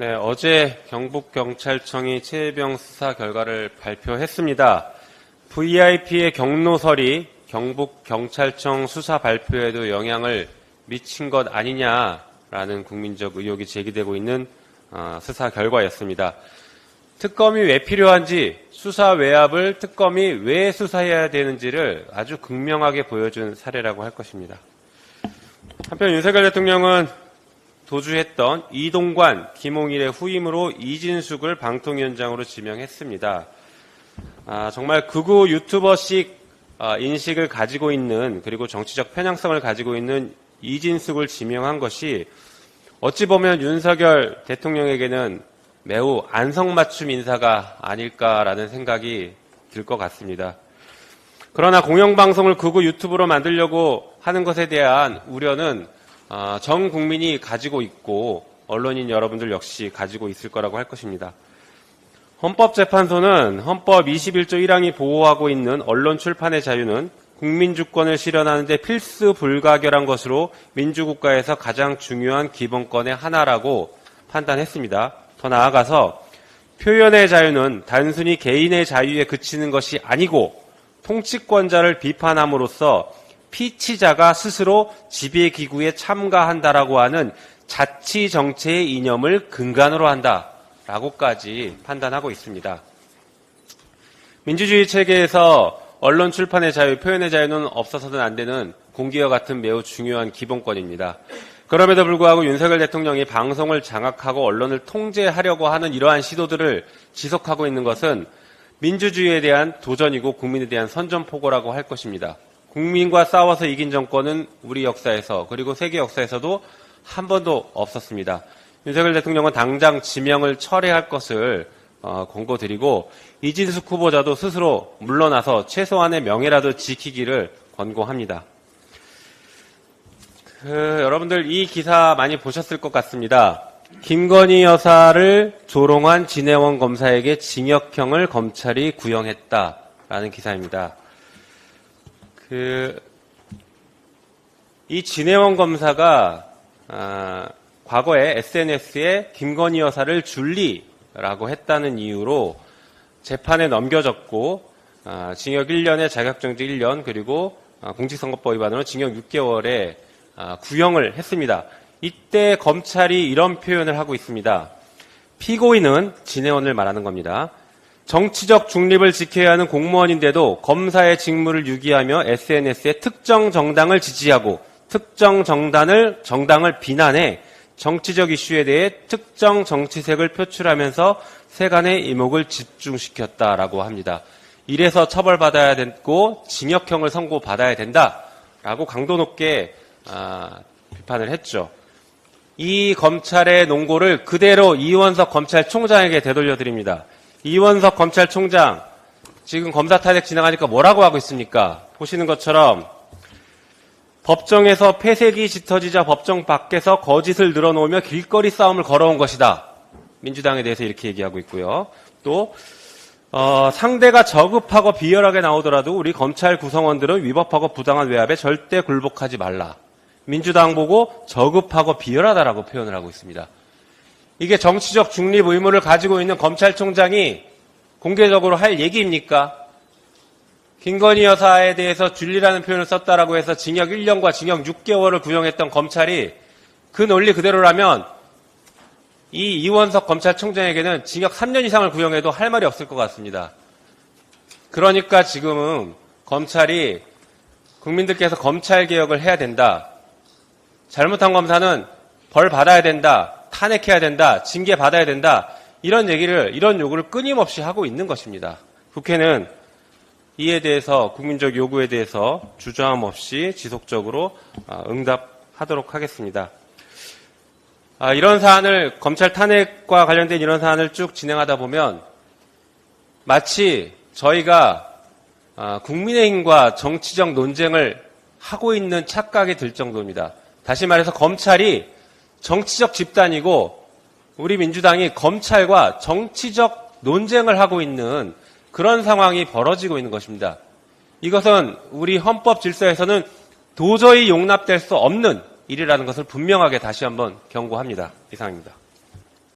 네, 어제 경북경찰청이 최혜병 수사 결과를 발표했습니다. VIP의 경로설이 경북경찰청 수사 발표에도 영향을 미친 것 아니냐라는 국민적 의혹이 제기되고 있는 수사 결과였습니다. 특검이 왜 필요한지, 수사 외압을 특검이 왜 수사해야 되는지를 아주 극명하게 보여준 사례라고 할 것입니다. 한편 윤석열 대통령은 도주했던 이동관, 김홍일의 후임으로 이진숙을 방통위원장으로 지명했습니다. 정말 극우 유튜버식 인식을 가지고 있는, 그리고 정치적 편향성을 가지고 있는 이진숙을 지명한 것이 어찌 보면 윤석열 대통령에게는 매우 안성맞춤 인사가 아닐까라는 생각이 들 것 같습니다. 그러나 공영방송을 극우 유튜브로 만들려고 하는 것에 대한 우려는 전 국민이 가지고 있고 언론인 여러분들 역시 가지고 있을 거라고 할 것입니다. 헌법재판소는 헌법 21조 1항이 보호하고 있는 언론 출판의 자유는 국민주권을 실현하는 데 필수 불가결한 것으로 민주국가에서 가장 중요한 기본권의 하나라고 판단했습니다. 더 나아가서 표현의 자유는 단순히 개인의 자유에 그치는 것이 아니고 통치권자를 비판함으로써 피치자가 스스로 지배기구에 참가한다라고 하는 자치정체의 이념을 근간으로 한다라고까지 판단하고 있습니다. 민주주의 체계에서 언론 출판의 자유, 표현의 자유는 없어서는 안 되는 공기와 같은 매우 중요한 기본권입니다. 그럼에도 불구하고 윤석열 대통령이 방송을 장악하고 언론을 통제하려고 하는 이러한 시도들을 지속하고 있는 것은 민주주의에 대한 도전이고 국민에 대한 선전포고라고 할 것입니다. 국민과 싸워서 이긴 정권은 우리 역사에서, 그리고 세계 역사에서도 한 번도 없었습니다. 윤석열 대통령은 당장 지명을 철회할 것을 권고드리고 이진숙 후보자도 스스로 물러나서 최소한의 명예라도 지키기를 권고합니다. 여러분들 이 기사 많이 보셨을 것 같습니다. 김건희 여사를 조롱한 진해원 검사에게 징역형을 검찰이 구형했다라는 기사입니다. 이 진해원 검사가 과거에 SNS에 김건희 여사를 줄리라고 했다는 이유로 재판에 넘겨졌고 징역 1년에 자격정지 1년, 그리고 공직선거법 위반으로 징역 6개월에 구형을 했습니다. 이때 검찰이 이런 표현을 하고 있습니다. 피고인은 진해원을 말하는 겁니다. 정치적 중립을 지켜야 하는 공무원인데도 검사의 직무를 유기하며 SNS에 특정 정당을 지지하고 특정 정당을 비난해 정치적 이슈에 대해 특정 정치색을 표출하면서 세간의 이목을 집중시켰다라고 합니다. 이래서 처벌받아야 되고 징역형을 선고받아야 된다라고 강도 높게 비판을 했죠. 이 검찰의 논고를 그대로 이원석 검찰총장에게 되돌려드립니다. 이원석 검찰총장, 지금 검사 탄핵 진행하니까 뭐라고 하고 있습니까? 보시는 것처럼 법정에서 폐색이 짙어지자 법정 밖에서 거짓을 늘어놓으며 길거리 싸움을 걸어온 것이다. 민주당에 대해서 이렇게 얘기하고 있고요. 또 상대가 저급하고 비열하게 나오더라도 우리 검찰 구성원들은 위법하고 부당한 외압에 절대 굴복하지 말라. 민주당 보고 저급하고 비열하다라고 표현을 하고 있습니다. 이게 정치적 중립 의무를 가지고 있는 검찰총장이 공개적으로 할 얘기입니까? 김건희 여사에 대해서 줄리라는 표현을 썼다라고 해서 징역 1년과 징역 6개월을 구형했던 검찰이 그 논리 그대로라면 이 이원석 검찰총장에게는 징역 3년 이상을 구형해도 할 말이 없을 것 같습니다. 그러니까 지금은 검찰이 국민들께서 검찰개혁을 해야 된다. 잘못한 검사는 벌 받아야 된다. 탄핵해야 된다. 징계 받아야 된다. 이런 요구를 끊임없이 하고 있는 것입니다. 국회는 이에 대해서, 국민적 요구에 대해서 주저함 없이 지속적으로 응답하도록 하겠습니다. 이런 사안을, 검찰 탄핵과 관련된 이런 사안을 쭉 진행하다 보면 마치 저희가 국민의힘과 정치적 논쟁을 하고 있는 착각이 들 정도입니다. 다시 말해서 검찰이 정치적 집단이고 우리 민주당이 검찰과 정치적 논쟁을 하고 있는 그런 상황이 벌어지고 있는 것입니다. 이것은 우리 헌법 질서에서는 도저히 용납될 수 없는 일이라는 것을 분명하게 다시 한번 경고합니다. 이상입니다.